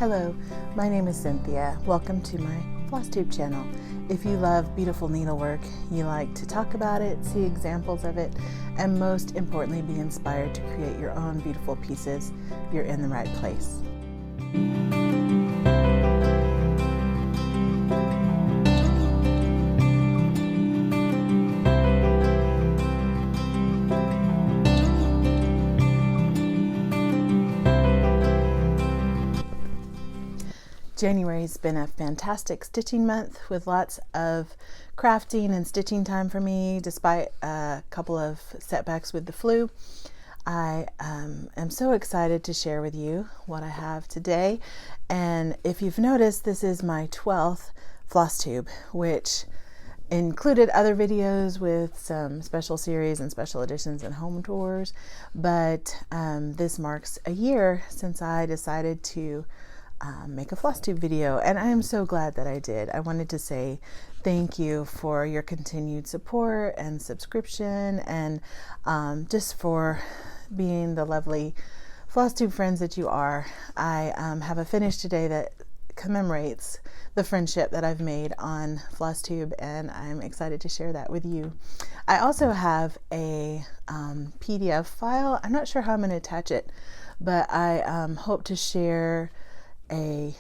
Hello, my name is Cynthia. Welcome to my Flosstube channel. If you love beautiful needlework, you like to talk about it, see examples of it, and most importantly, be inspired to create your own beautiful pieces, you're in the right place. January's been a fantastic stitching month with lots of crafting and stitching time for me, despite a couple of setbacks with the flu. I am so excited to share with you what I have today. And if you've noticed, this is my 12th Flosstube, which included other videos with some special series and special editions and home tours. But this marks a year since I decided to make a Flosstube video, and I am so glad that I did. I wanted to say thank you for your continued support and subscription, and just for being the lovely Flosstube friends that you are. I have a finish today that commemorates the friendship that I've made on Flosstube, and I'm excited to share that with you. I also have a PDF file. I'm not sure how I'm going to attach it, but I hope to share a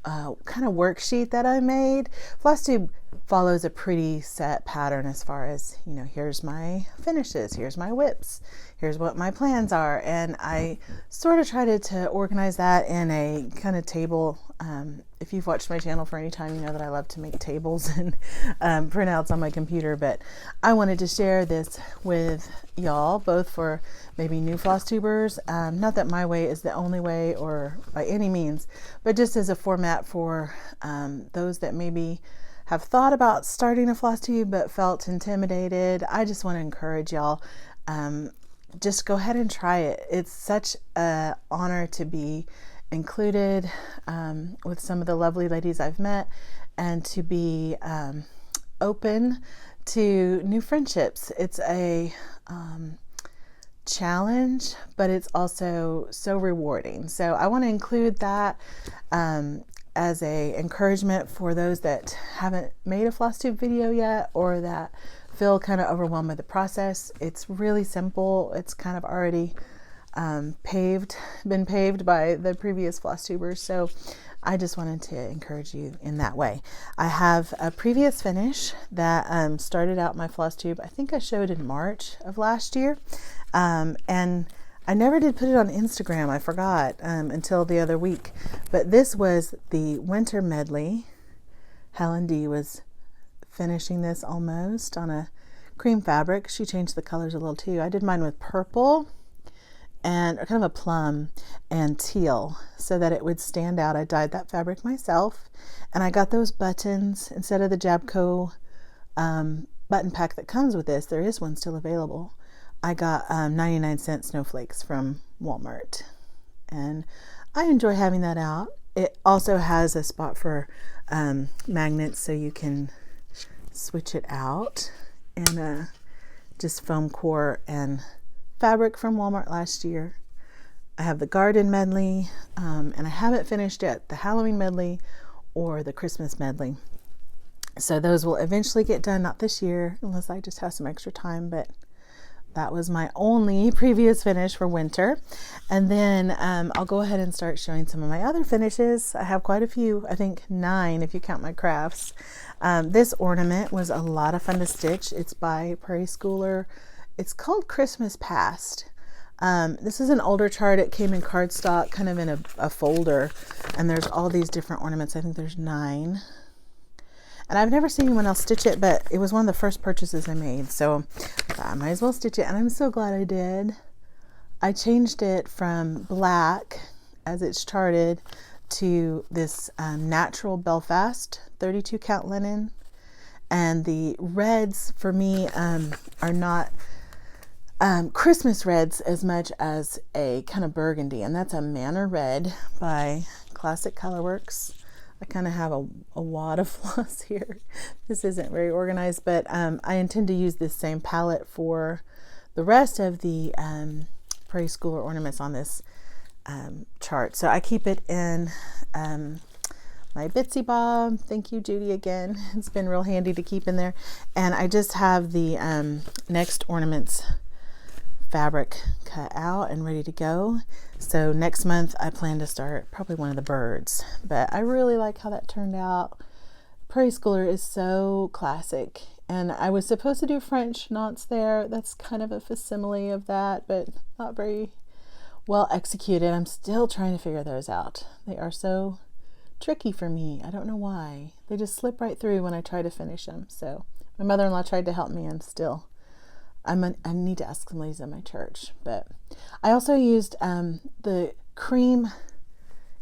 kind of worksheet that I made. Flosstube follows a pretty set pattern as far as, you know, here's my finishes, here's my whips, here's what my plans are, and I sort of tried to organize that in a kind of table. If you've watched my channel for any time, you know that I love to make tables and printouts on my computer, but I wanted to share this with y'all, both for maybe new Flosstubers, not that my way is the only way or by any means, but just as a format for those that maybe have thought about starting a Flosstube but felt intimidated. I just want to encourage y'all, just go ahead and try it. It's such an honor to be included with some of the lovely ladies I've met, and to be open to new friendships. It's a challenge, but it's also so rewarding. So I want to include that as a encouragement for those that haven't made a Flosstube video yet, or that feel kind of overwhelmed by the process. It's really simple. It's kind of already been paved by the previous Flosstubers. So I just wanted to encourage you in that way. I have a previous finish that started out my Flosstube. I think I showed in March of last year. And I never did put it on Instagram. I forgot until the other week. But this was the winter medley. Helen D was finishing this almost on a cream fabric. She changed the colors a little too. I did mine with purple and kind of a plum and teal so that it would stand out. I dyed that fabric myself, and I got those buttons instead of the Jabco button pack that comes with this. There is one still available. I got 99-cent snowflakes from Walmart, and I enjoy having that out. It also has a spot for magnets so you can switch it out, and just foam core and fabric from Walmart last year. I have the garden medley, and I haven't finished yet the Halloween medley or the Christmas medley. So those will eventually get done, not this year, unless I just have some extra time, but that was my only previous finish for winter. And then I'll go ahead and start showing some of my other finishes. I have quite a few, I think 9 if you count my crafts. This ornament was a lot of fun to stitch. It's by Prairie Schooler. It's called Christmas Past. This is an older chart. It came in cardstock, kind of in a folder, and there's all these different ornaments. I think there's 9. And I've never seen anyone else stitch it, but it was one of the first purchases I made, so I might as well stitch it, and I'm so glad I did. I changed it from black, as it's charted, to this natural Belfast 32 count linen, and the reds for me are not Christmas reds as much as a kind of burgundy, and that's a Manor Red by Classic Colorworks. I kind of have a wad of floss here. This isn't very organized, but I intend to use this same palette for the rest of the Prairie Schooler ornaments on this chart. So I keep it in my Bitsy Bob. Thank you, Judy, again. It's been real handy to keep in there. And I just have the next ornaments fabric cut out and ready to go. So next month I plan to start probably one of the birds, but I really like how that turned out. Prairie Schooler is so classic, and I was supposed to do French knots there. That's kind of a facsimile of that, but not very well executed. I'm still trying to figure those out. They are so tricky for me. I don't know why. They just slip right through when I try to finish them. So my mother-in-law tried to help me, and still I need to ask some ladies at my church. But I also used the cream.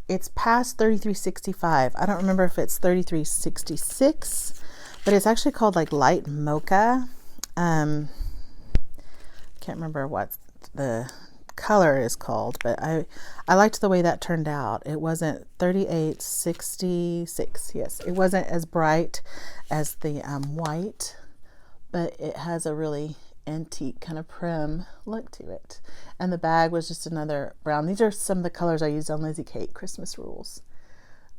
It's past 3365. I don't remember if it's 3366, but it's actually called like light mocha. Can't remember what the color is called, but I liked the way that turned out. It wasn't 3866. Yes, it wasn't as bright as the white, but it has a really antique kind of prim look to it. And the bag was just another brown. These are some of the colors I used on Lizzie Kate Christmas Rules.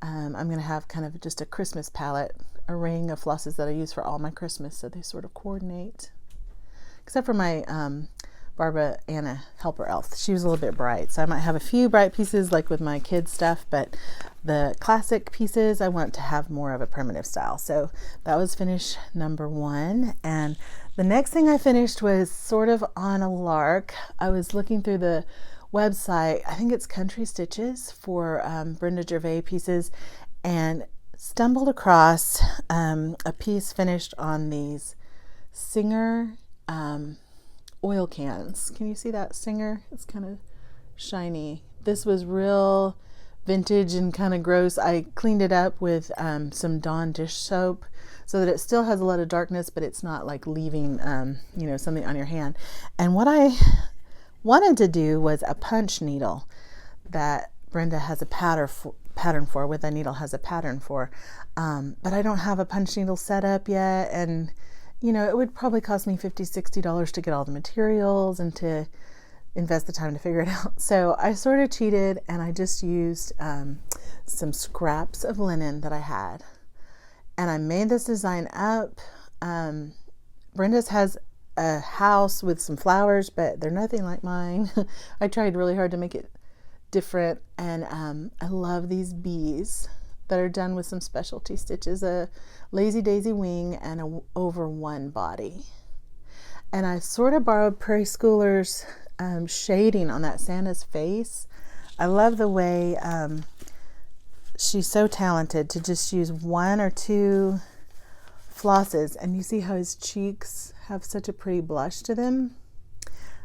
I'm going to have kind of just a Christmas palette, a ring of flosses that I use for all my Christmas, so they sort of coordinate. Except for my Barbara Anna helper elf. She was a little bit bright, so I might have a few bright pieces like with my kids stuff, but the classic pieces I want to have more of a primitive style. So that was finish number 1, and the next thing I finished was sort of on a lark. I was looking through the website, I think it's Country Stitches, for Brenda Gervais pieces, and stumbled across a piece finished on these Singer oil cans. Can you see that Singer? It's kind of shiny. This was real vintage and kind of gross. I cleaned it up with some Dawn dish soap so that it still has a lot of darkness, but it's not like leaving something on your hand. And what I wanted to do was a punch needle that Brenda has a pattern for, with a needle has a pattern for, but I don't have a punch needle set up yet, and it would probably cost me $50-$60 to get all the materials and to invest the time to figure it out. So I sort of cheated, and I just used some scraps of linen that I had. And I made this design up. Brenda's has a house with some flowers, but they're nothing like mine. I tried really hard to make it different. And I love these bees that are done with some specialty stitches, a lazy daisy wing and a over one body. And I sort of borrowed Prairie Schooler's shading on that Santa's face. I love the way she's so talented to just use 1 or 2 flosses, and you see how his cheeks have such a pretty blush to them.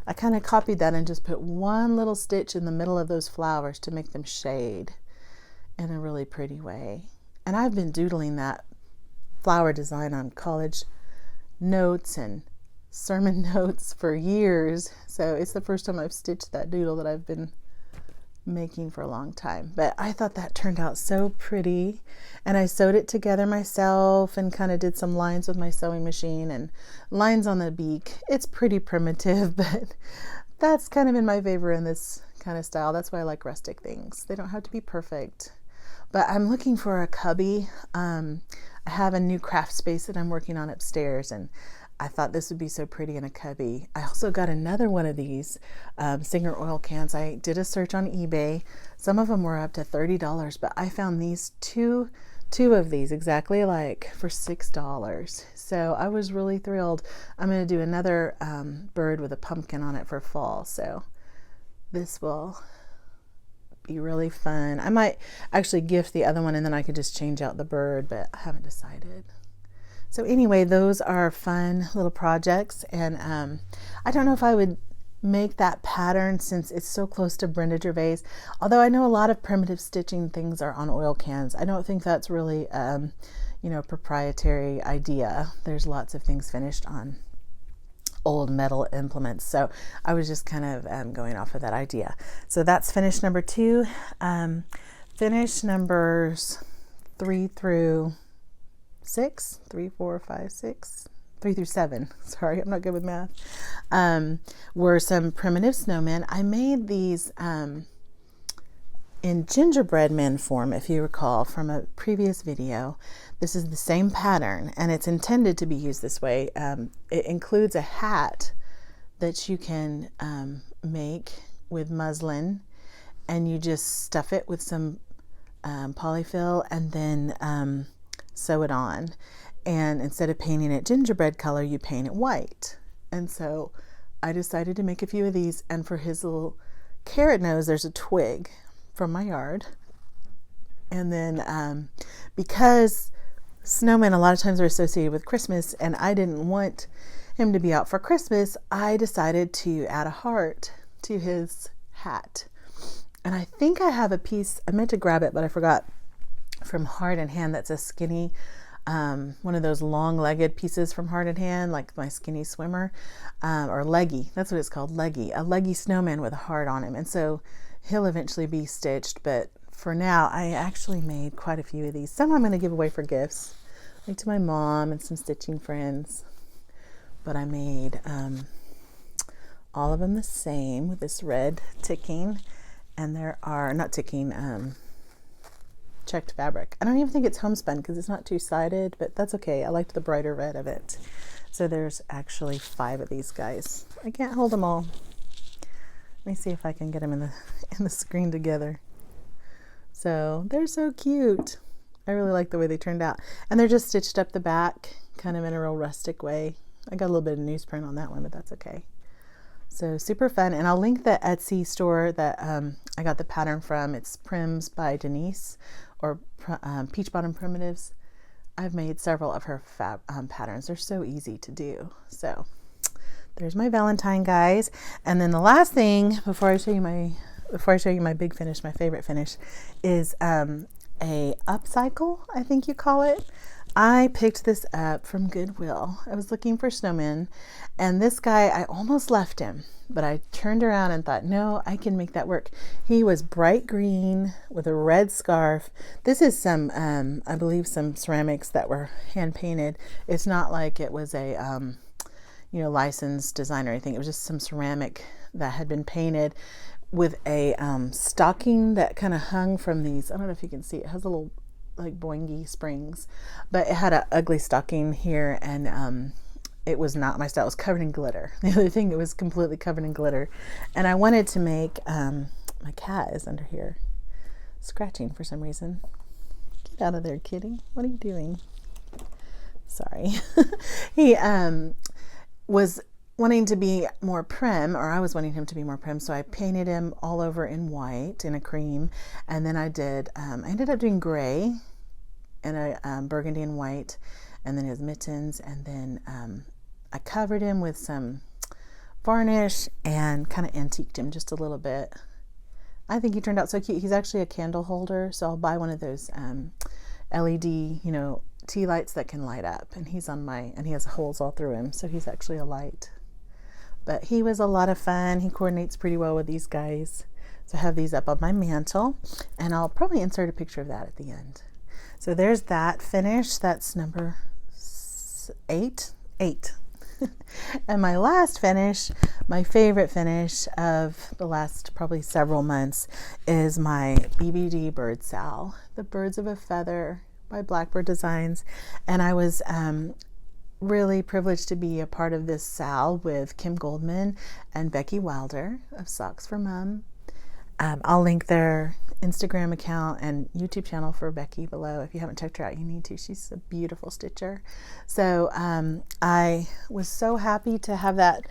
I kind of copied that and just put 1 little stitch in the middle of those flowers to make them shade in a really pretty way. And I've been doodling that flower design on college notes and sermon notes for years, so it's the first time I've stitched that doodle that I've been making for a long time. But I thought that turned out so pretty, and I sewed it together myself and kind of did some lines with my sewing machine and lines on the beak. It's pretty primitive, but that's kind of in my favor in this kind of style. That's why I like rustic things. They don't have to be perfect. But I'm looking for a cubby. I have a new craft space that I'm working on upstairs, and I thought this would be so pretty in a cubby. I also got another one of these Singer oil cans. I did a search on eBay. Some of them were up to $30, but I found these two of these exactly alike for $6. So I was really thrilled. I'm going to do another bird with a pumpkin on it for fall. So this will be really fun. I might actually gift the other one, and then I could just change out the bird, but I haven't decided. So anyway, those are fun little projects, and I don't know if I would make that pattern since it's so close to Brenda Gervais, although I know a lot of primitive stitching things are on oil cans. I don't think that's really proprietary idea. There's lots of things finished on old metal implements, so I was just kind of going off of that idea. So that's finish number 2. Finish numbers 3 through 6, 3, 4, 5, 6, 3 through 7. Sorry, I'm not good with math. Were some primitive snowmen. I made these in gingerbread man form, if you recall from a previous video. This is the same pattern, and it's intended to be used this way. It includes a hat that you can make with muslin, and you just stuff it with some polyfill and then sew it on. And instead of painting it gingerbread color, you paint it white. And so I decided to make a few of these, and for his little carrot nose, there's a twig from my yard. And then because snowmen a lot of times are associated with Christmas, and I didn't want him to be out for Christmas, I decided to add a heart to his hat. And I think I have a piece, I meant to grab it, but I forgot, from Heart and Hand. That's a skinny, one of those long-legged pieces from Heart and Hand, like my skinny swimmer, or leggy. That's what it's called, leggy. A leggy snowman with a heart on him. And so he'll eventually be stitched, but for now, I actually made quite a few of these. Some I'm going to give away for gifts, like to my mom and some stitching friends. But I made all of them the same with this red ticking. And there are, not ticking, checked fabric. I don't even think it's homespun because it's not two-sided, but that's okay. I liked the brighter red of it. So there's actually 5 of these guys. I can't hold them all. Let me see if I can get them in the screen together. So they're so cute. I really like the way they turned out. And they're just stitched up the back, kind of in a real rustic way. I got a little bit of newsprint on that one, but that's okay. So super fun. And I'll link the Etsy store that I got the pattern from. It's Prims by Denise, or Peach Bottom Primitives. I've made several of her patterns. They're so easy to do. So there's my Valentine, guys. And then the last thing before I show you my big finish, my favorite finish, is a upcycle, I think you call it. I picked this up from Goodwill. I was looking for snowmen, and this guy, I almost left him, but I turned around and thought, no, I can make that work. He was bright green with a red scarf. This is some, I believe, some ceramics that were hand painted. It's not like it was a, licensed design or anything. It was just some ceramic that had been painted with a stocking that kind of hung from these. I don't know if you can see. It has a little like boingy springs, but it had an ugly stocking here, and it was not my style. It was covered in glitter. The other thing, it was completely covered in glitter. And I wanted to make, my cat is under here scratching for some reason. Get out of there, kitty. What are you doing? Sorry. He was wanting to be more prim, or I was wanting him to be more prim, so I painted him all over in white, in a cream, and then I ended up doing gray and a burgundy and white, and then his mittens, and then I covered him with some varnish and kind of antiqued him just a little bit. I think he turned out so cute. He's actually a candle holder, so I'll buy one of those LED, tea lights that can light up, and and he has holes all through him, so he's actually a light. But he was a lot of fun. He coordinates pretty well with these guys. So I have these up on my mantle, and I'll probably insert a picture of that at the end. So there's that finish. That's number 8. And my last finish, my favorite finish of the last probably several months, is my BBD bird sow, the Birds of a Feather by Blackbird Designs. And I was really privileged to be a part of this sow with Kim Goldman and Becky Wilder of Socks for Mom. I'll link their Instagram account and YouTube channel for Becky below. If you haven't checked her out, you need to. She's a beautiful stitcher. So I was so happy to have that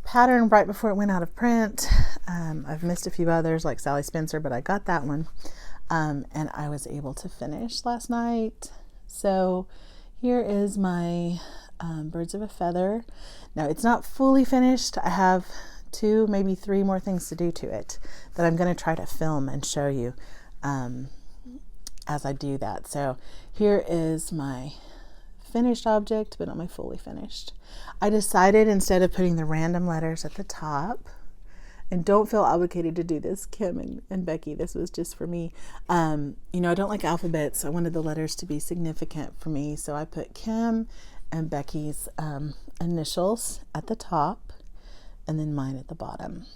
pattern right before it went out of print. I've missed a few others like Sally Spencer, but I got that one. And I was able to finish last night. So here is my Birds of a Feather. Now it's not fully finished. I have 2, maybe 3 more things to do to it that I'm going to try to film and show you as I do that. So here is my finished object, but not my fully finished. I decided, instead of putting the random letters at the top, and don't feel obligated to do this, Kim and Becky, this was just for me. I don't like alphabets. I wanted the letters to be significant for me, so I put Kim and Becky's initials at the top, and then mine at the bottom.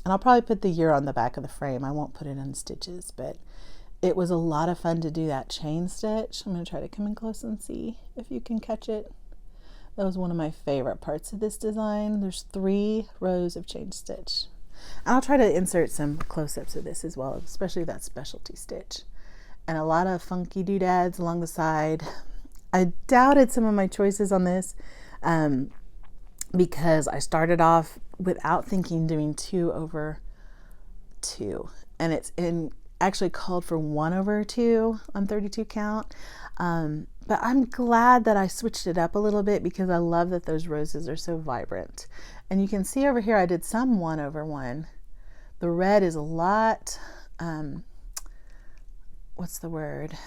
And I'll probably put the year on the back of the frame. I won't put it in stitches, but it was a lot of fun to do that chain stitch. I'm going to try to come in close and see if you can catch it. That was one of my favorite parts of this design. There's 3 rows of chain stitch. And I'll try to insert some close-ups of this as well, especially that specialty stitch. And a lot of funky doodads along the side. I doubted some of my choices on this because I started off without thinking doing 2 over 2. And it's actually called for 1 over 2 on 32 count. But I'm glad that I switched it up a little bit because I love that those roses are so vibrant. And you can see over here I did some 1 over 1. The red is a lot, what's the word?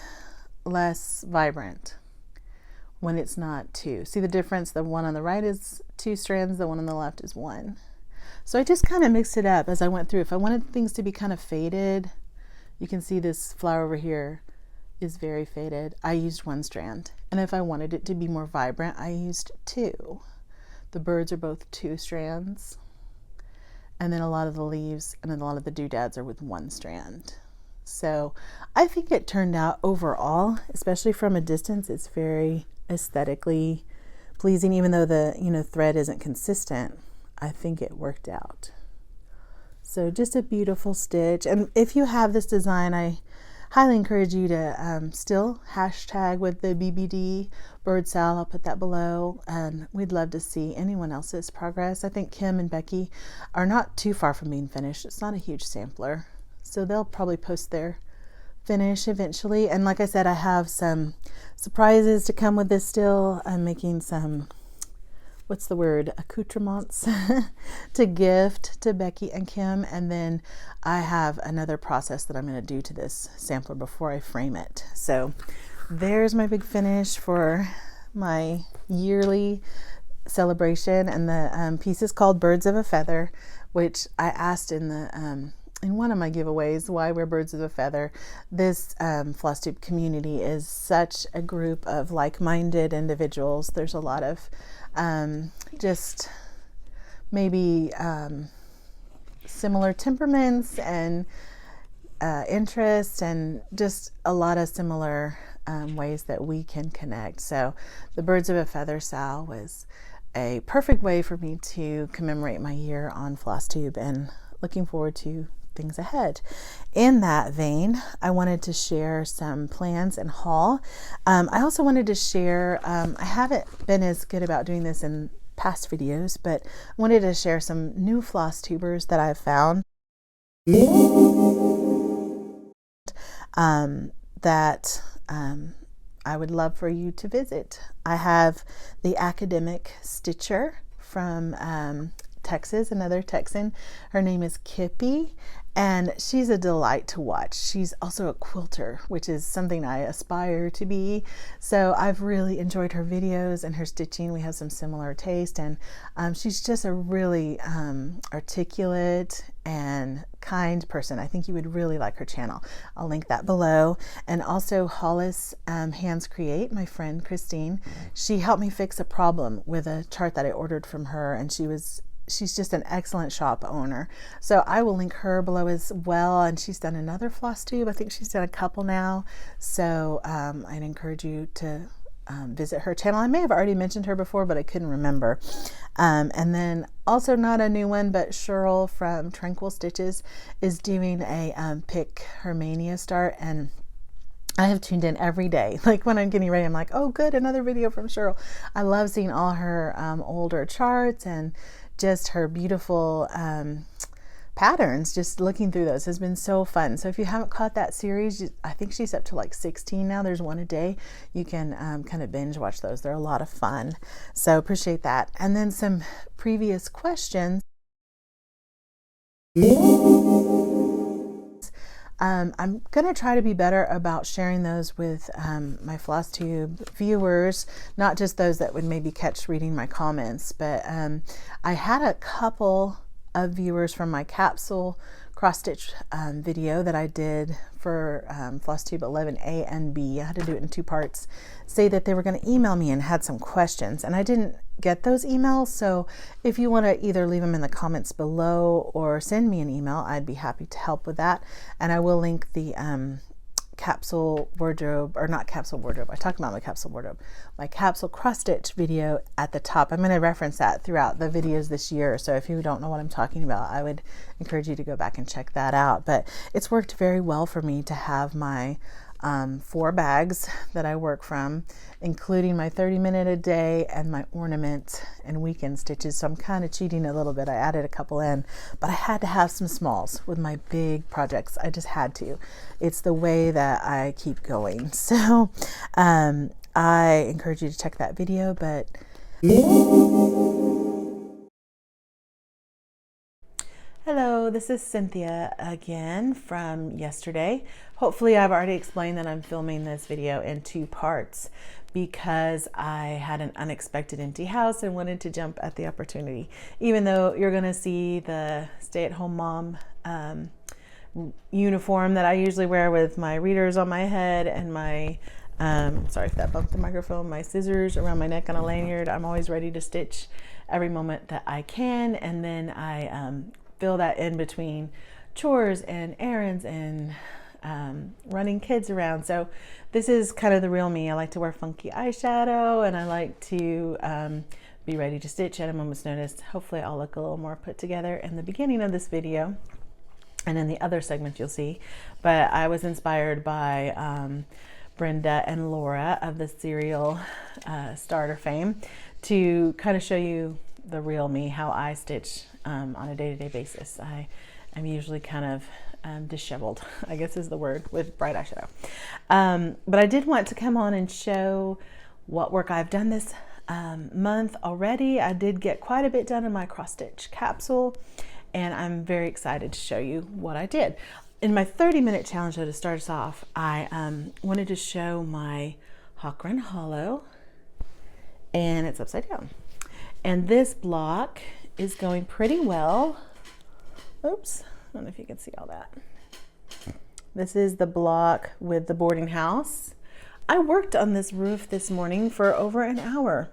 Less vibrant when it's not 2. See the difference? The one on the right is 2 strands, the one on the left is 1. So I just kind of mixed it up as I went through. If I wanted things to be kind of faded, you can see this flower over here is very faded. I used 1 strand. And if I wanted it to be more vibrant, I used 2. The birds are both 2 strands. And then a lot of the leaves and then a lot of the doodads are with 1 strand. So I think it turned out overall, especially from a distance, it's very aesthetically pleasing, even though the thread isn't consistent. I think it worked out. So just a beautiful stitch. And if you have this design, I highly encourage you to still hashtag with the BBD bird sal. I'll put that below, and we'd love to see anyone else's progress. I think Kim and Becky are not too far from being finished. It's not a huge sampler, so they'll probably post their finish eventually. And like I said, I have some surprises to come with this still. I'm making some, what's the word, accoutrements to gift to Becky and Kim. And then I have another process that I'm going to do to this sampler before I frame it. So there's my big finish for my yearly celebration. And the piece is called Birds of a Feather, which I asked in the in one of my giveaways, why we're birds of a feather. This Flosstube community is such a group of like-minded individuals. There's a lot of just maybe similar temperaments and interests, and just a lot of similar ways that we can connect. So the Birds of a Feather sal was a perfect way for me to commemorate my year on Flosstube, and looking forward to things ahead. In that vein, I wanted to share some plans and haul. I also wanted to share, I haven't been as good about doing this in past videos, but I wanted to share some new floss tubers that I've found that I would love for you to visit. I have the Academic Stitcher from Texas, another Texan. Her name is Kippy, and she's a delight to watch. She's also a quilter, which is something I aspire to be. So I've really enjoyed her videos and her stitching. We have some similar taste, and she's just a really articulate and kind person. I think you would really like her channel. I'll link that below. And also Hollis Hands Create, my friend Christine, she helped me fix a problem with a chart that I ordered from her, and she's just an excellent shop owner. So I will link her below as well. And she's done another floss tube. I think she's done a couple now. So I'd encourage you to visit her channel. I may have already mentioned her before, but I couldn't remember. And then also, not a new one, but Shirl from Tranquil Stitches is doing a Pick Her Mania start, and I have tuned in every day. Like when I'm getting ready, I'm like, oh good, another video from Shirl. I love seeing all her older charts and just her beautiful patterns. Just looking through those has been so fun. So if you haven't caught that series, I think she's up to like 16 now. There's one a day. You can kind of binge watch those. They're a lot of fun. So appreciate that. And then some previous questions. I'm going to try to be better about sharing those with my Flosstube viewers, not just those that would maybe catch reading my comments, but I had a couple of viewers from my Capsule cross stitch video that I did for Flosstube 11A and B. I had to do it in 2 parts, say that they were going to email me and had some questions, and I didn't get those emails. So if you want to either leave them in the comments below or send me an email, I'd be happy to help with that. And I will link the capsule wardrobe, or not capsule wardrobe, I talked about my capsule wardrobe, my capsule cross stitch video at the top. I'm going to reference that throughout the videos this year, so if you don't know what I'm talking about, I would encourage you to go back and check that out. But it's worked very well for me to have my 4 bags that I work from, including my 30-minute a day and my ornament and weekend stitches. So I'm kind of cheating a little bit. I added a couple in, but I had to have some smalls with my big projects. I just had to. It's the way that I keep going. So I encourage you to check that video. But hello, this is Cynthia again from yesterday. Hopefully I've already explained that I'm filming this video in 2 parts because I had an unexpected empty house and wanted to jump at the opportunity. Even though you're gonna see the stay-at-home mom uniform that I usually wear with my readers on my head and my, sorry if that bumped the microphone, my scissors around my neck on a lanyard. I'm always ready to stitch every moment that I can, and then I fill that in between chores and errands and running kids around. So this is kind of the real me. I like to wear funky eyeshadow, and I like to be ready to stitch at a moment's notice. Hopefully I'll look a little more put together in the beginning of this video, and in the other segment you'll see. But I was inspired by Brenda and Laura of the cereal starter fame to kind of show you the real me, how I stitch on a day-to-day basis. I'm usually kind of disheveled, I guess is the word, with bright eyeshadow. But I did want to come on and show what work I've done this month already. I did get quite a bit done in my cross stitch capsule, and I'm very excited to show you what I did. In my 30-minute challenge, though, to start us off, I wanted to show my Hawk Run Hollow, and it's upside down. And this block is going pretty well. Oops, I don't know if you can see all that. This is the block with the boarding house. I worked on this roof this morning for over an hour,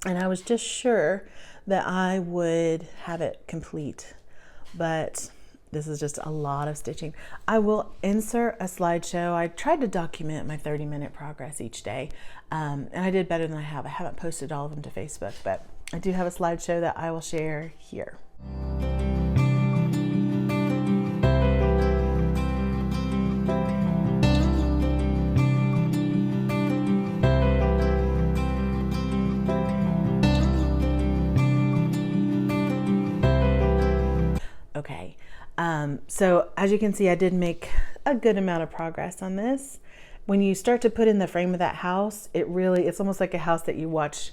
and I was just sure that I would have it complete, but this is just a lot of stitching. I will insert a slideshow. I tried to document my 30-minute progress each day, and I did better than I have. I haven't posted all of them to Facebook, but I do have a slideshow that I will share here. Okay, so as you can see, I did make a good amount of progress on this. When you start to put in the frame of that house, it's almost like a house that you watch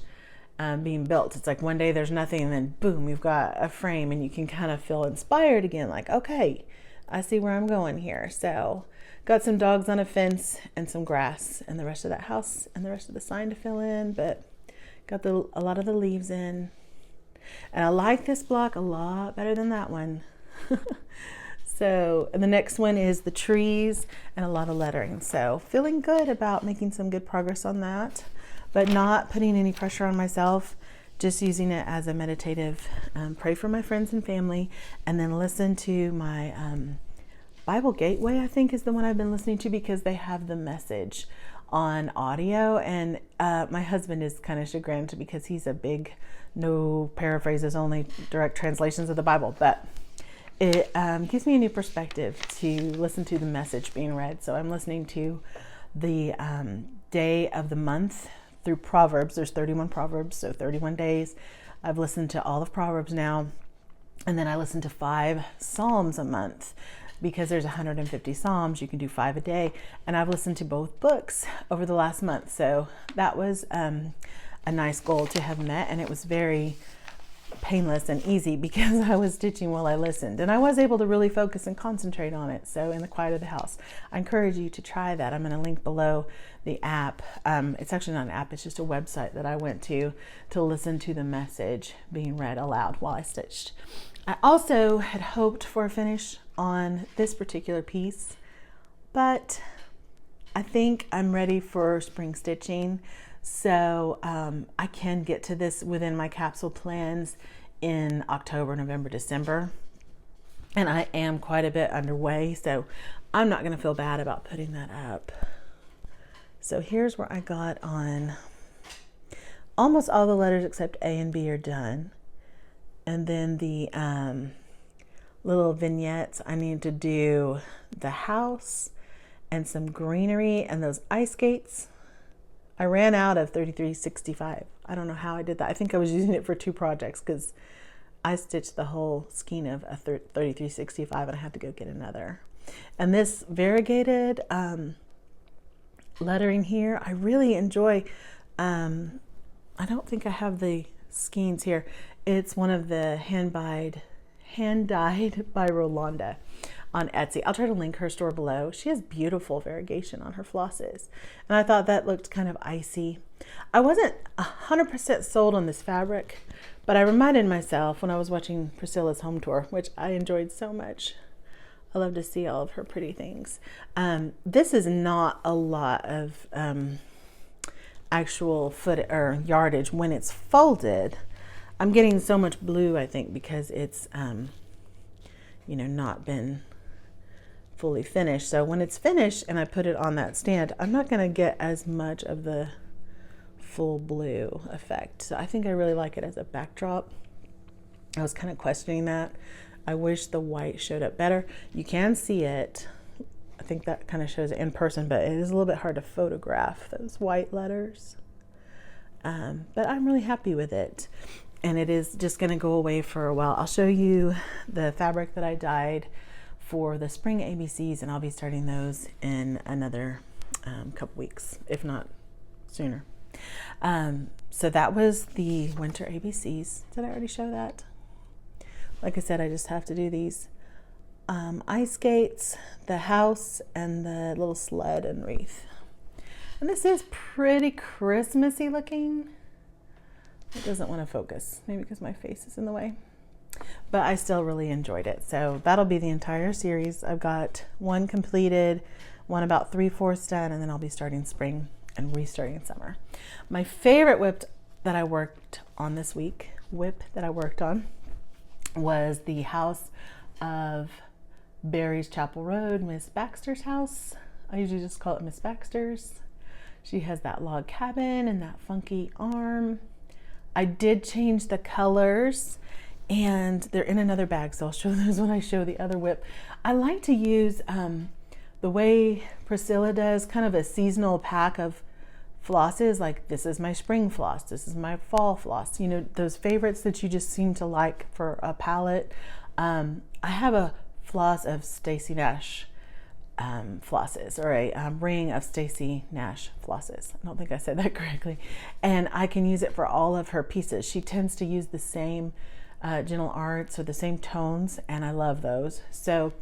being built. It's like one day there's nothing, and then boom, you've got a frame, and you can kind of feel inspired again, like, okay, I see where I'm going here. So got some dogs on a fence and some grass and the rest of that house and the rest of the sign to fill in, but got a lot of the leaves in. And I like this block a lot better than that one. So, and the next one is the trees and a lot of lettering. So feeling good about making some good progress on that, but not putting any pressure on myself, just using it as a meditative, pray for my friends and family, and then listen to my Bible Gateway, I think is the one I've been listening to, because they have the message on audio. And my husband is kind of chagrined because he's a big no paraphrases, only direct translations of the Bible, but it gives me a new perspective to listen to the message being read. So I'm listening to the day of the month through Proverbs. There's 31 Proverbs, so 31 days. I've listened to all of Proverbs now, and then I listen to 5 Psalms a month, because there's 150 Psalms. You can do 5 a day, and I've listened to both books over the last month. So that was a nice goal to have met, and it was very painless and easy because I was stitching while I listened, and I was able to really focus and concentrate on it. So in the quiet of the house, I encourage you to try that. I'm going to link below the app. It's actually not an app, it's just a website that I went to listen to the message being read aloud while I stitched. I also had hoped for a finish on this particular piece, but I think I'm ready for spring stitching. So I can get to this within my capsule plans in October, November, December. And I am quite a bit underway, so I'm not gonna feel bad about putting that up. So here's where I got on. Almost all the letters except A and B are done. And then the little vignettes, I need to do the house and some greenery and those ice skates. I ran out of 3365. I don't know how I did that. I think I was using it for 2 projects because I stitched the whole skein of a 3365 and I had to go get another. And this variegated lettering here, I really enjoy. I don't think I have the skeins here. It's one of the hand dyed by Rolanda on Etsy. I'll try to link her store below. She has beautiful variegation on her flosses. And I thought that looked kind of icy. I wasn't 100% sold on this fabric, but I reminded myself when I was watching Priscilla's home tour, which I enjoyed so much. I love to see all of her pretty things. This is not a lot of actual foot or yardage when it's folded. I'm getting so much blue, I think, because it's you know, not been fully finished. So when it's finished and I put it on that stand, I'm not going to get as much of the full blue effect. So I think I really like it as a backdrop. I was kind of questioning that. I wish the white showed up better. You can see it. I think that kind of shows it in person, but it is a little bit hard to photograph those white letters. But I'm really happy with it. And it is just going to go away for a while. I'll show you the fabric that I dyed for the spring ABCs, and I'll be starting those in another couple weeks, if not sooner. So that was the winter ABCs. Did I already show that? Like I said, I just have to do these ice skates, the house, and the little sled and wreath. And this is pretty Christmassy looking. It doesn't want to focus, maybe because my face is in the way. But I still really enjoyed it. So that'll be the entire series. I've got one completed, one about 3/4 done, and then I'll be starting spring and restarting summer. My favorite whip that I worked on this week, was the house of Barry's Chapel Road, Miss Baxter's house. I usually just call it Miss Baxter's. She has that log cabin and that funky arm. I did change the colors and they're in another bag, so I'll show those when I show the other whip. I like to use the way Priscilla does, kind of a seasonal pack of flosses, like this is my spring floss, this is my fall floss, you know, those favorites that you just seem to like for a palette. I have a floss of Stacy Nash flosses, or a ring of Stacy Nash flosses. I don't think I said that correctly. And I can use it for all of her pieces. She tends to use the same Gentle Arts or the same tones, and I love those. So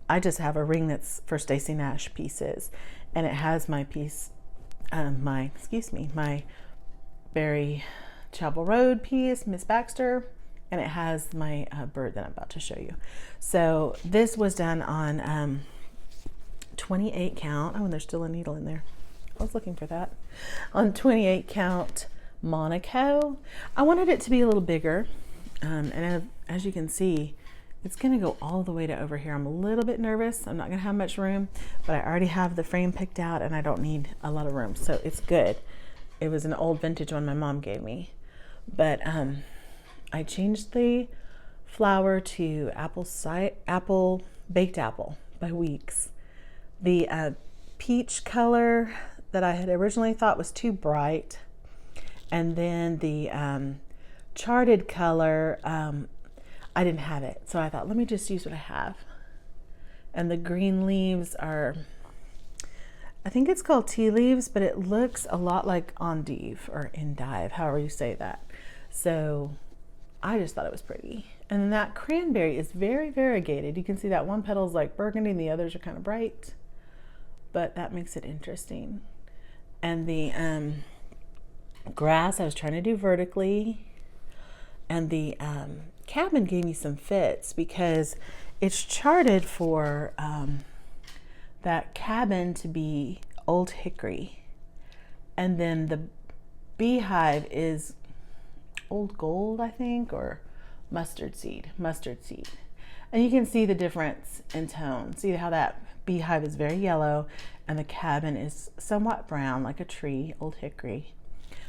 I just have a ring that's for Stacy Nash pieces, and it has my piece, my Barry Chapel Road piece, Miss Baxter, and it has my bird that I'm about to show you. So this was done on 28 count. Oh, and there's still a needle in there. I was looking for that. On 28 count Monaco. I wanted it to be a little bigger, and as you can see, it's gonna go all the way to over here. I'm a little bit nervous. I'm not gonna have much room, but I already have the frame picked out and I don't need a lot of room, so it's good. It was an old vintage one my mom gave me, but I changed the flower to baked apple by Weeks. The peach color that I had originally thought was too bright, and then the charted color, I didn't have it, so I thought, let me just use what I have. And the green leaves are, I think it's called tea leaves, but it looks a lot like endive or endive, however you say that. So I just thought it was pretty. And then that cranberry is very variegated. You can see that one petal is like burgundy and the others are kind of bright, but that makes it interesting. And the grass I was trying to do vertically, and the cabin gave me some fits because it's charted for that cabin to be old hickory, and then the beehive is old gold, I think, or mustard seed. And you can see the difference in tone. See how that beehive is very yellow and the cabin is somewhat brown, like a tree, old hickory.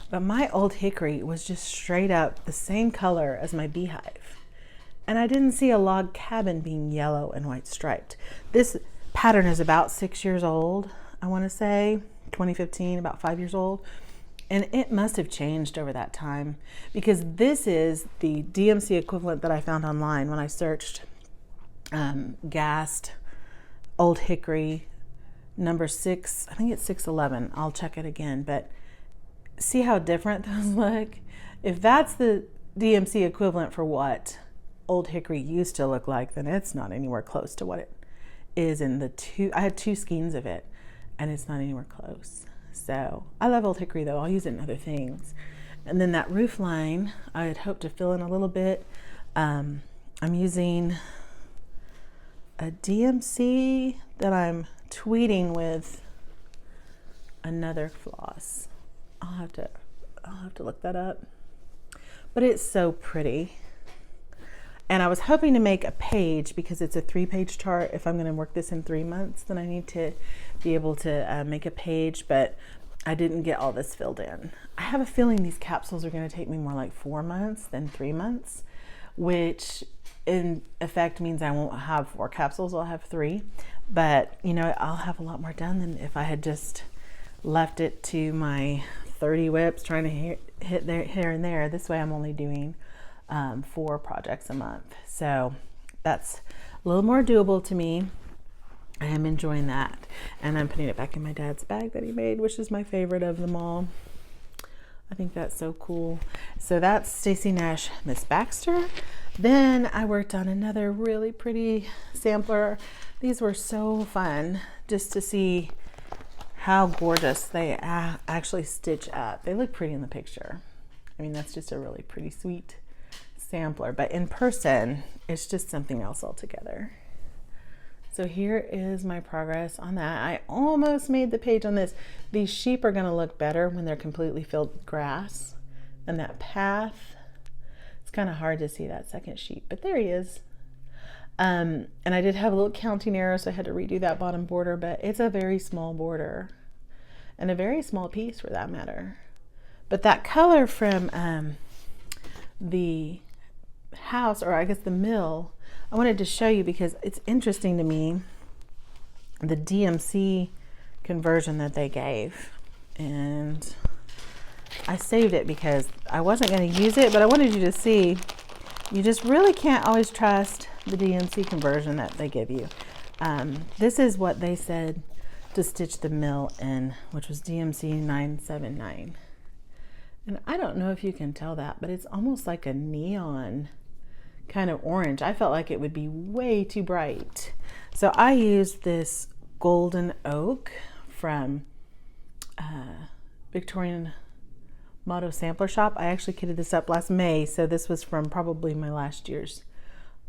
But my old hickory was just straight up the same color as my beehive. And I didn't see a log cabin being yellow and white striped. This pattern is about 6 years old, I want to say, 2015, about 5 years old. And it must have changed over that time, because this is the DMC equivalent that I found online when I searched gassed old hickory number 6. I think it's 611. I'll check it again, but see how different those look? If that's the DMC equivalent for what old hickory used to look like, then it's not anywhere close to what it is in the two. I had 2 skeins of it, and it's not anywhere close. So I love old hickory though. I'll use it in other things. And then that roof line, I had hoped to fill in a little bit. I'm using a DMC that I'm tweeting with another floss. I'll have to look that up. But it's so pretty. And I was hoping to make a page, because it's a 3-page chart. If I'm going to work this in 3 months, then I need to be able to make a page, but I didn't get all this filled in. I have a feeling these capsules are going to take me more like 4 months than 3 months, which in effect means I won't have 4 capsules, I'll have 3. But you know, I'll have a lot more done than if I had just left it to my 30 whips trying to hit there, here and there. This way I'm only doing 4 projects a month. So that's a little more doable to me. I am enjoying that. And I'm putting it back in my dad's bag that he made, which is my favorite of them all. I think that's so cool. So that's Stacy Nash, Miss Baxter. Then I worked on another really pretty sampler. These were so fun just to see how gorgeous they actually stitch up. They look pretty in the picture. I mean, that's just a really pretty sweet sampler, but in person, it's just something else altogether. So here is my progress on that. I almost made the page on this. These sheep are gonna look better when they're completely filled with grass. And that path, it's kind of hard to see that second sheep, but there he is. And I did have a little counting error, so I had to redo that bottom border, but it's a very small border and a very small piece for that matter. But that color from the house, or I guess the mill, I wanted to show you because it's interesting to me, the DMC conversion that they gave. And I saved it because I wasn't going to use it, but I wanted you to see you just really can't always trust the DMC conversion that they give you. This is what they said to stitch the mill in, which was DMC 979. And I don't know if you can tell that, but it's almost like a neon kind of orange. I felt like it would be way too bright. So I used this golden oak from Victorian Motto Sampler Shop. I actually kitted this up last May, so this was from probably my last year's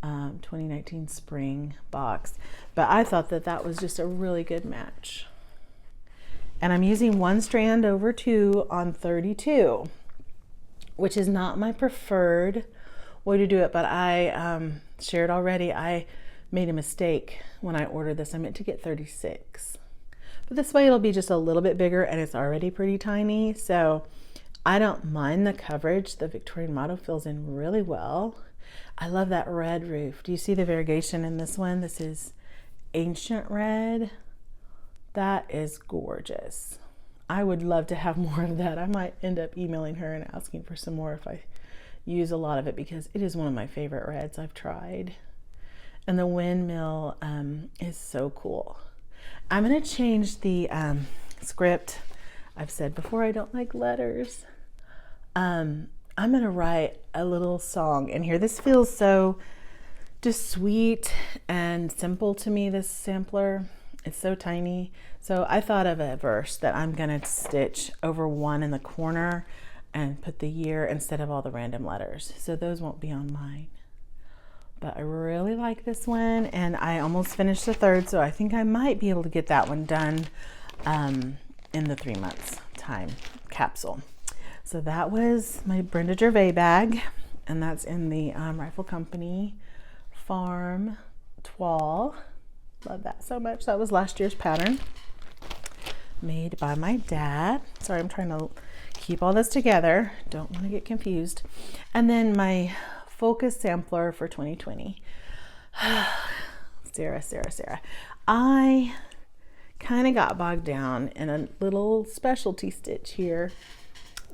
2019 spring box. But I thought that that was just a really good match. And I'm using 1 strand over 2 on 32, which is not my preferred way to do it, but I shared already, I made a mistake when I ordered this. I meant to get 36, but this way it'll be just a little bit bigger, and it's already pretty tiny, so I don't mind the coverage. The Victorian Motto fills in really well. I love that red roof. Do you see the variegation in this one? This is ancient red. That is gorgeous. I would love to have more of that. I might end up emailing her and asking for some more if I use a lot of it, because it is one of my favorite reds I've tried. And the windmill is so cool. I'm going to change the script. I've said before I don't like letters. I'm going to write a little song in here. This feels so just sweet and simple to me, this sampler. It's so tiny. So I thought of a verse that I'm going to stitch over 1 in the corner and put the year instead of all the random letters. So those won't be on mine. but I really like this one, and I almost finished the third, so I think I might be able to get that one done in the 3 months time capsule. So that was my Brenda Gervais bag, and that's in the Rifle Company Farm Toile. Love that so much. That was last year's pattern, made by my dad. Sorry, I'm trying to keep all this together. Don't want to get confused. And then my focus sampler for 2020. Sarah. I kind of got bogged down in a little specialty stitch here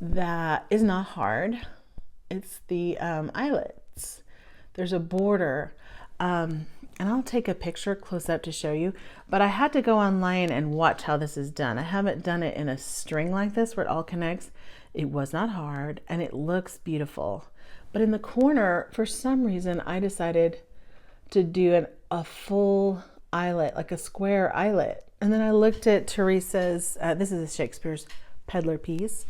that is not hard. It's the eyelets. There's a border, and I'll take a picture close up to show you, but I had to go online and watch how this is done. I haven't done it in a string like this where it all connects. It was not hard, and it looks beautiful. But in the corner, for some reason, I decided to do a full eyelet, like a square eyelet. And then I looked at Teresa's, this is a Shakespeare's Peddler piece.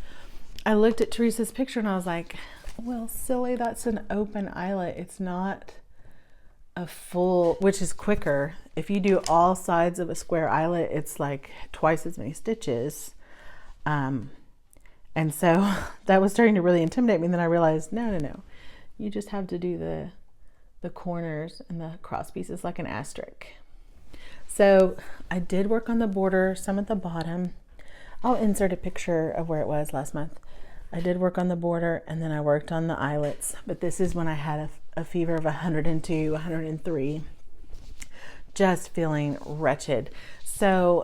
I looked at Teresa's picture and I was like, well, silly, that's an open eyelet. It's not a full, which is quicker. If you do all sides of a square eyelet, it's like twice as many stitches. And so that was starting to really intimidate me. And then I realized, no. You just have to do the corners and the cross pieces like an asterisk. So I did work on the border, some at the bottom. I'll insert a picture of where it was last month. I did work on the border, and then I worked on the eyelets. But this is when I had a fever of 102, 103, just feeling wretched. So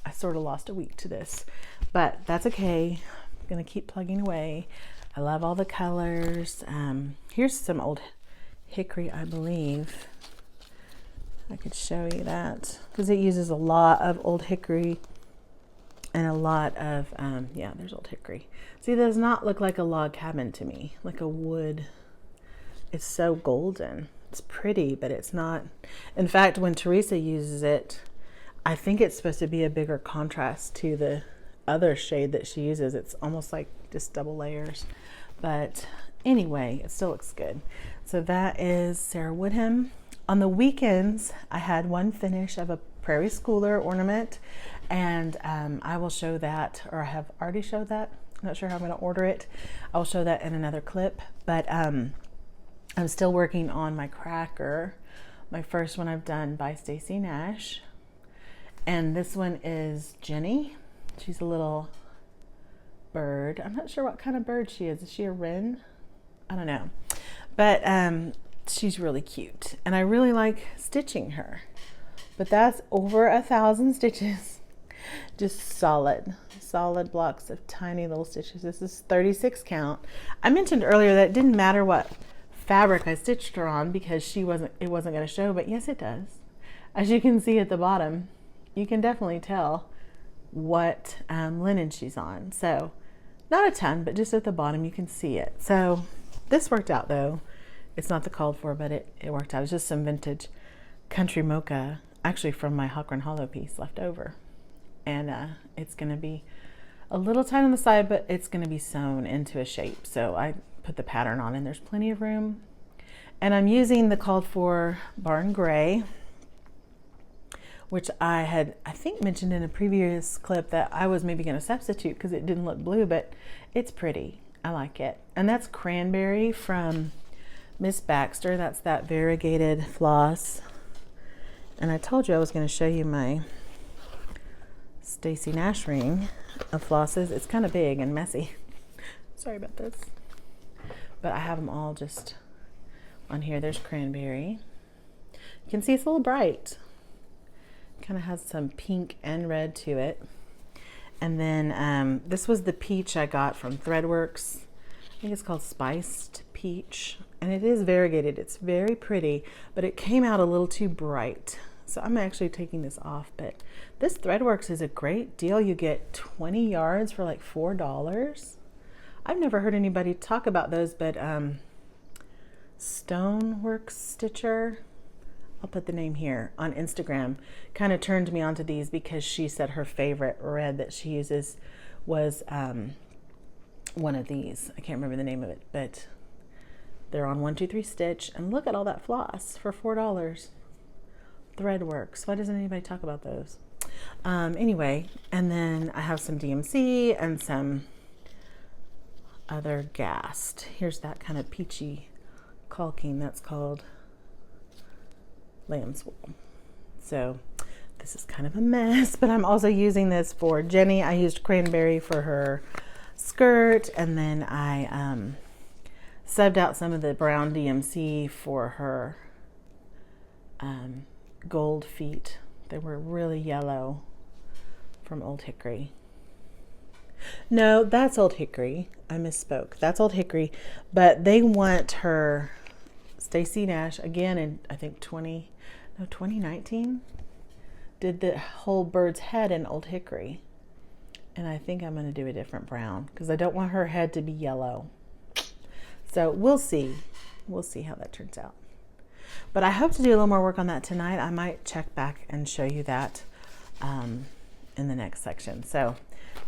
I sort of lost a week to this, but that's okay. I'm gonna keep plugging away. I love all the colors. Here's some old hickory, I believe. I could show you that because it uses a lot of old hickory and a lot of, yeah, there's old hickory. See, it does not look like a log cabin to me, like a wood. It's so golden. It's pretty, but it's not. In fact, when Teresa uses it, I think it's supposed to be a bigger contrast to the other shade that she uses. It's almost like just double layers. But anyway, it still looks good. So that is Sarah Woodham. On the weekends, I had one finish of a prairie schooler ornament, and I will show that, or I have already showed that. I'm not sure how I'm going to order it. I'll show that in another clip, but I'm still working on my cracker, my first one I've done by Stacy Nash. And this one is Jenny. She's a little bird. I'm not sure what kind of bird she is. Is she a wren? I don't know. But she's really cute. And I really like stitching her. But that's over 1,000 stitches. Just solid blocks of tiny little stitches. This is 36 count. I mentioned earlier that it didn't matter what fabric I stitched her on because it wasn't going to show, but yes, it does. As you can see at the bottom, you can definitely tell what linen she's on. So not a ton, but just at the bottom you can see it. So this worked out though. It's not the called for, but it worked out. It's just some vintage country mocha, actually from my Hawk Hollow piece left over. And it's going to be a little tight on the side, but it's going to be sewn into a shape. So I put the pattern on and there's plenty of room. And I'm using the called for barn gray, which I had, I think, mentioned in a previous clip that I was maybe going to substitute because it didn't look blue, but it's pretty. I like it. And that's cranberry from Miss Baxter. That's that variegated floss. And I told you I was going to show you my Stacy Nash ring of flosses. It's kind of big and messy. Sorry about this. But I have them all just on here. There's cranberry. You can see it's a little bright. Kind of has some pink and red to it. And then this was the peach I got from Threadworks. I think it's called Spiced Peach. And it is variegated. It's very pretty, but it came out a little too bright. So I'm actually taking this off, but this Threadworks is a great deal. You get 20 yards for like $4. I've never heard anybody talk about those, but Stoneworks Stitcher, I'll put the name here, on Instagram, kind of turned me onto these because she said her favorite red that she uses was one of these. I can't remember the name of it, but They're on 123 Stitch, and look at all that floss for $4. Threadworks. Why doesn't anybody talk about those? Anyway, and then I have some DMC and some other Gast. Here's that kind of peachy caulking. That's called lamb's wool. So this is kind of a mess, but I'm also using this for Jenny. I used cranberry for her skirt, and then I subbed out some of the brown DMC for her gold feet. They were really yellow from Old Hickory. No, that's Old Hickory. I misspoke. That's Old Hickory, but they want her Stacy Nash again in, I think 2019, did the whole bird's head in Old Hickory. And I think I'm going to do a different brown because I don't want her head to be yellow. So we'll see. We'll see how that turns out. But I hope to do a little more work on that tonight. I might check back and show you that in the next section. So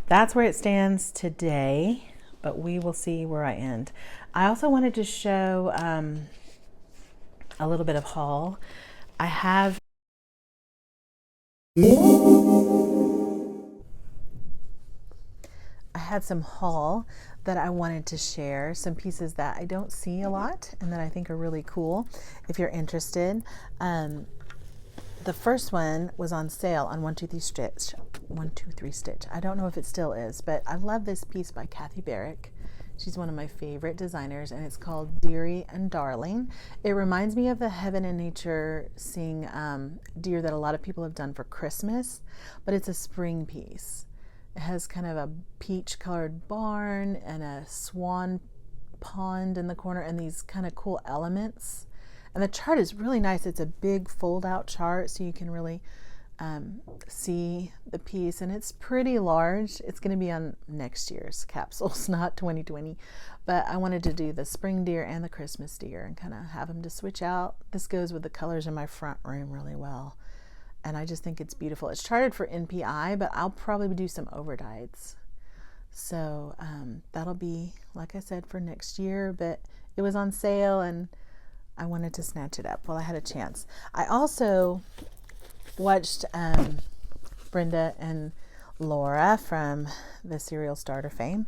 that's where it stands today, but we will see where I end. I also wanted to show a little bit of haul. I had some haul that I wanted to share, some pieces that I don't see a lot and that I think are really cool if you're interested. The first one was on sale on 123 Stitch. I don't know if it still is, but I love this piece by Kathy Barrick. She's one of my favorite designers, and it's called Dearie and Darling. It reminds me of the Heaven and Nature Sing deer that a lot of people have done for Christmas, but it's a spring piece. It has kind of a peach colored barn and a swan pond in the corner and these kind of cool elements. And the chart is really nice. It's a big fold out chart, so you can really see the piece, and it's pretty large. It's going to be on next year's capsules, not 2020, but I wanted to do the spring deer and the Christmas deer and kind of have them to switch out. This goes with the colors in my front room really well, and I just think it's beautiful. It's charted for NPI, but I'll probably do some overdyes, so that'll be, like I said, for next year. But it was on sale and I wanted to snatch it up while I had a chance. I also watched Brenda and Laura from the Serial Starter fame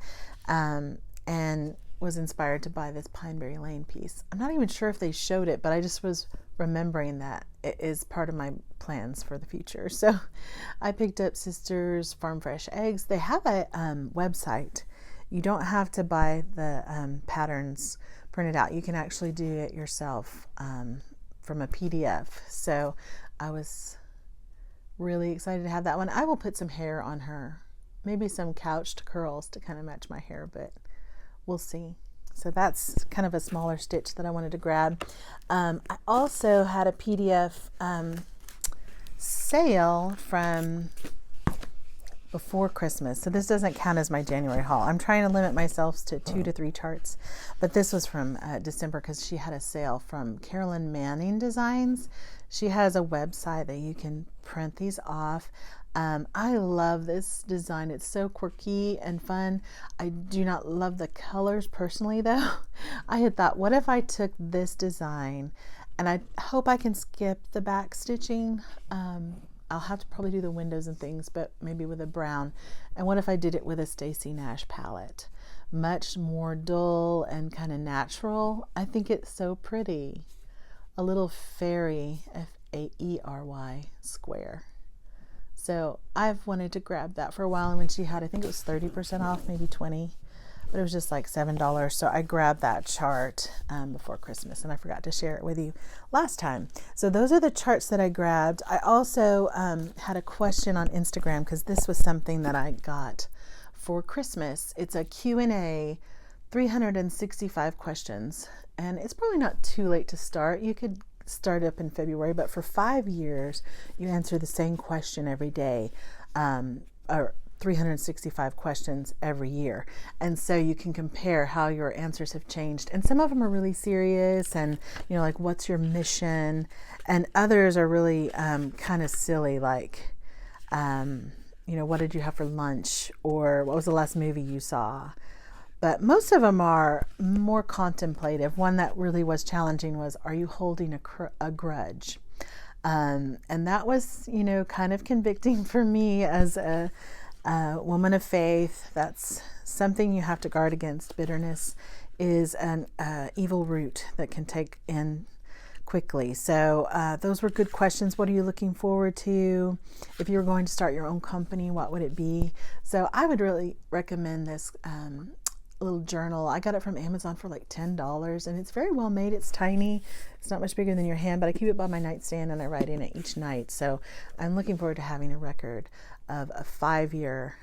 and was inspired to buy this Pineberry Lane piece. I'm not even sure if they showed it, but I just was remembering that it is part of my plans for the future. So I picked up Sisters Farm Fresh Eggs. They have a website. You don't have to buy the patterns printed out. You can actually do it yourself from a PDF. So I was really excited to have that one. I will put some hair on her, maybe some couched curls to kind of match my hair, but we'll see. So that's kind of a smaller stitch that I wanted to grab. I also had a PDF sale from before Christmas. So this doesn't count as my January haul. I'm trying to limit myself to 2 to 3 charts, but this was from December because she had a sale from Carolyn Manning Designs. She has a website that you can print these off. I love this design. It's so quirky and fun. I do not love the colors personally though. I had thought, what if I took this design, and I hope I can skip the back stitching. I'll have to probably do the windows and things, but maybe with a brown. And what if I did it with a Stacy Nash palette? Much more dull and kind of natural. I think it's so pretty. A little fairy, F-A-E-R-Y square. So I've wanted to grab that for a while, and when she had, I think it was 30% off, maybe 20, but it was just like $7. So I grabbed that chart before Christmas, and I forgot to share it with you last time. So those are the charts that I grabbed. I also had a question on Instagram because this was something that I got for Christmas. It's a Q&A, 365 questions, and it's probably not too late to start. You could start up in February, but for 5 years you answer the same question every day, or 365 questions every year, and so you can compare how your answers have changed. And some of them are really serious, and you know, like, what's your mission? And others are really kind of silly, like you know, what did you have for lunch, or what was the last movie you saw? but most of them are more contemplative. One that really was challenging was, are you holding a grudge? And that was, you know, kind of convicting for me as a woman of faith. That's something you have to guard against. Bitterness is an evil root that can take in quickly. So those were good questions. What are you looking forward to? If you were going to start your own company, what would it be? So I would really recommend this little journal. I got it from Amazon for like $10, and it's very well made. It's tiny. It's not much bigger than your hand, but I keep it by my nightstand and I write in it each night. So I'm looking forward to having a record of a 5-year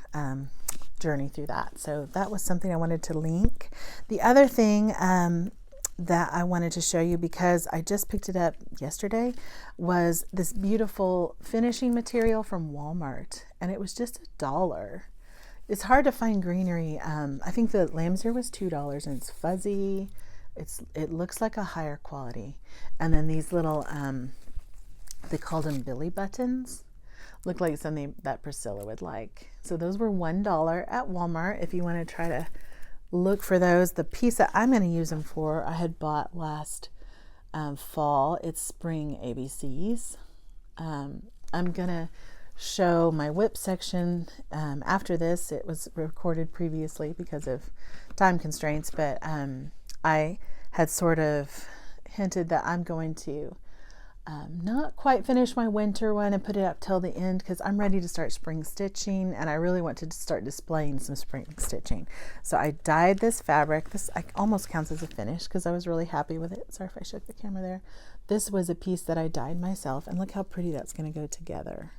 journey through that. So that was something I wanted to link. The other thing that I wanted to show you, because I just picked it up yesterday, was this beautiful finishing material from Walmart, and it was just $1. It's hard to find greenery. I think the lamb's ear was $2, and it's fuzzy. It looks like a higher quality. And then these little, they called them billy buttons. Look like something that Priscilla would like. So those were $1 at Walmart if you want to try to look for those. The piece that I'm going to use them for, I had bought last fall. It's spring ABCs. I'm going to show my whip section after this. It was recorded previously because of time constraints, but I had sort of hinted that I'm going to not quite finish my winter one and put it up till the end, because I'm ready to start spring stitching, and I really want to start displaying some spring stitching. So I dyed this fabric. This almost counts as a finish because I was really happy with it. Sorry if I shook the camera there. This was a piece that I dyed myself, and look how pretty that's going to go together.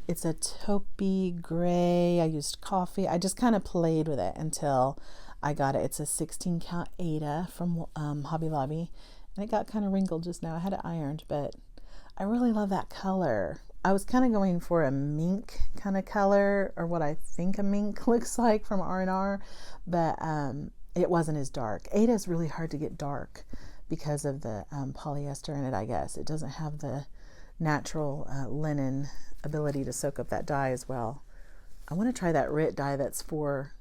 It's a taupey gray. I used coffee. I just kind of played with it until I got it. It's a 16 count Aida from Hobby Lobby. And it got kind of wrinkled just now. I had it ironed, but I really love that color. I was kind of going for a mink kind of color, or what I think a mink looks like from R&R, but it wasn't as dark. Aida is really hard to get dark because of the polyester in it, I guess. It doesn't have the natural linen ability to soak up that dye as well. I want to try that RIT dye that's for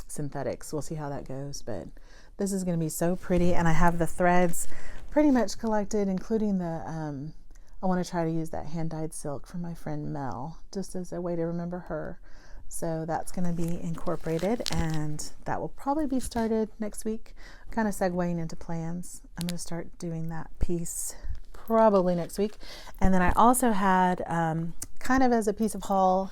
synthetics. We'll see how that goes, but this is going to be so pretty, and I have the threads pretty much collected, including the I want to try to use that hand-dyed silk from my friend Mel, just as a way to remember her. So that's going to be incorporated, and that will probably be started next week. Kind of segueing into plans. I'm going to start doing that piece probably next week. And then I also had kind of as a piece of haul,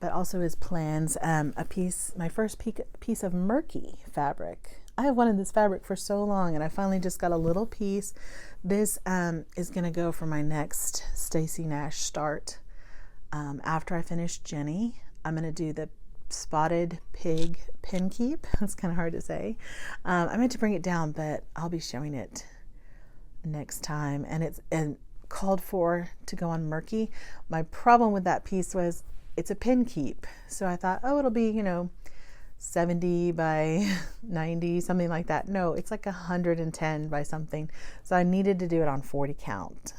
but also as plans, a piece, my first piece of murky fabric. I have wanted this fabric for so long, and I finally just got a little piece. This is going to go for my next Stacy Nash start. After I finish Jenny, I'm going to do the spotted pig pin keep. That's kind of hard to say. I meant to bring it down, but I'll be showing it next time. And it's called for to go on murky. My problem with that piece was it's a pin keep. So I thought, oh, it'll be, 70 by 90, something like that. No, it's like 110 by something. So I needed to do it on 40 count.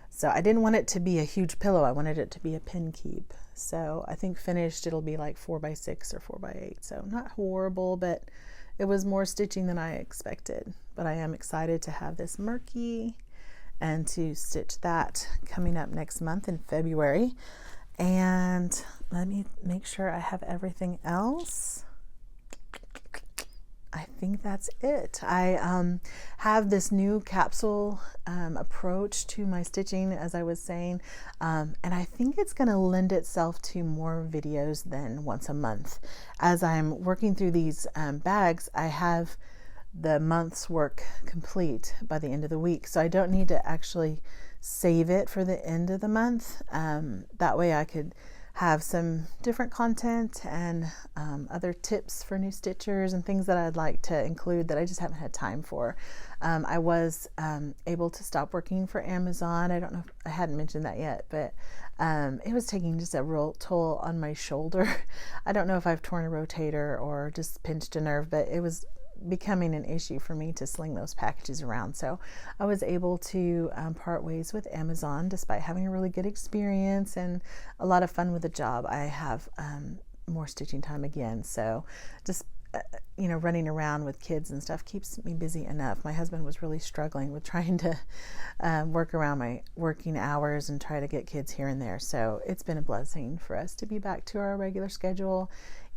So I didn't want it to be a huge pillow. I wanted it to be a pin keep. So I think finished it'll be like 4 by 6 or 4 by 8. So not horrible, but it was more stitching than I expected. But I am excited to have this murky and to stitch that coming up next month in February. And let me make sure I have everything else. I think that's it. I have this new capsule approach to my stitching, as I was saying, and I think it's going to lend itself to more videos than once a month. As I'm working through these bags, I have the month's work complete by the end of the week, so I don't need to actually save it for the end of the month. That way I could have some different content and other tips for new stitchers and things that I'd like to include that I just haven't had time for. I was able to stop working for Amazon. I don't know if I hadn't mentioned that yet, but it was taking just a real toll on my shoulder. I don't know if I've torn a rotator or just pinched a nerve, but it was becoming an issue for me to sling those packages around. So I was able to part ways with Amazon despite having a really good experience and a lot of fun with the job. I have more stitching time again. So just you know, running around with kids and stuff keeps me busy enough. My husband was really struggling with trying to work around my working hours and try to get kids here and there. So it's been a blessing for us to be back to our regular schedule.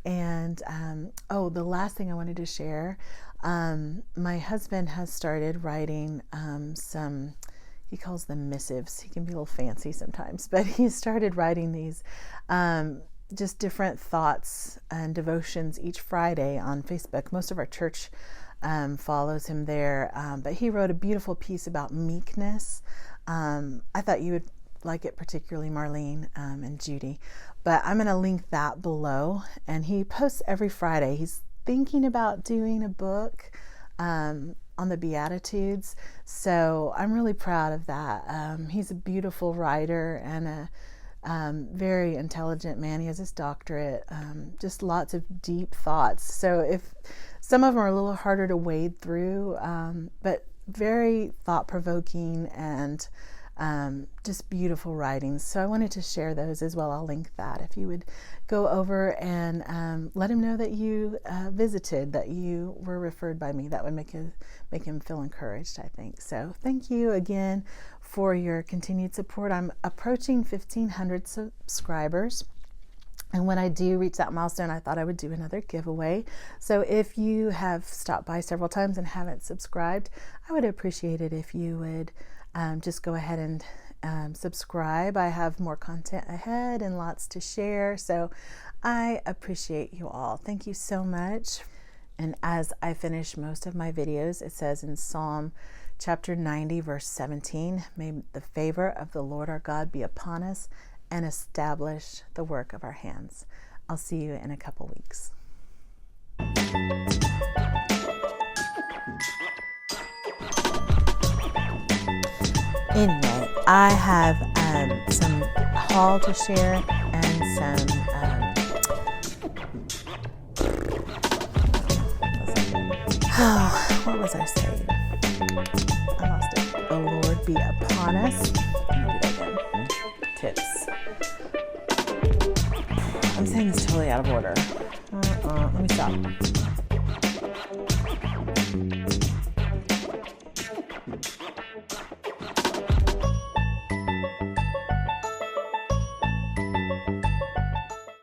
And the last thing I wanted to share, my husband has started writing some, he calls them missives. He can be a little fancy sometimes, but he started writing these just different thoughts and devotions each Friday on Facebook. Most of our church follows him there, but he wrote a beautiful piece about meekness. I thought you would like it, particularly Marlene and Judy, but I'm going to link that below. And he posts every Friday. He's thinking about doing a book on the Beatitudes, so I'm really proud of that. He's a beautiful writer and a very intelligent man. He has his doctorate, just lots of deep thoughts. So if some of them are a little harder to wade through, but very thought-provoking and just beautiful writings. So I wanted to share those as well. I'll link that if you would go over and let him know that you visited, that you were referred by me. That would make him feel encouraged, I think. So thank you again for your continued support. I'm approaching 1,500 subscribers. And when I do reach that milestone, I thought I would do another giveaway. So if you have stopped by several times and haven't subscribed, I would appreciate it if you would just go ahead and subscribe. I have more content ahead and lots to share. So I appreciate you all. Thank you so much. And as I finish most of my videos, it says in Psalm chapter 90, verse 17, may the favor of the Lord our God be upon us and establish the work of our hands. I'll see you in a couple weeks. Anyway, I have some haul to share and some what was I saying? I lost it. The Lord be upon us. Tips. I'm saying this totally out of order. Let me stop.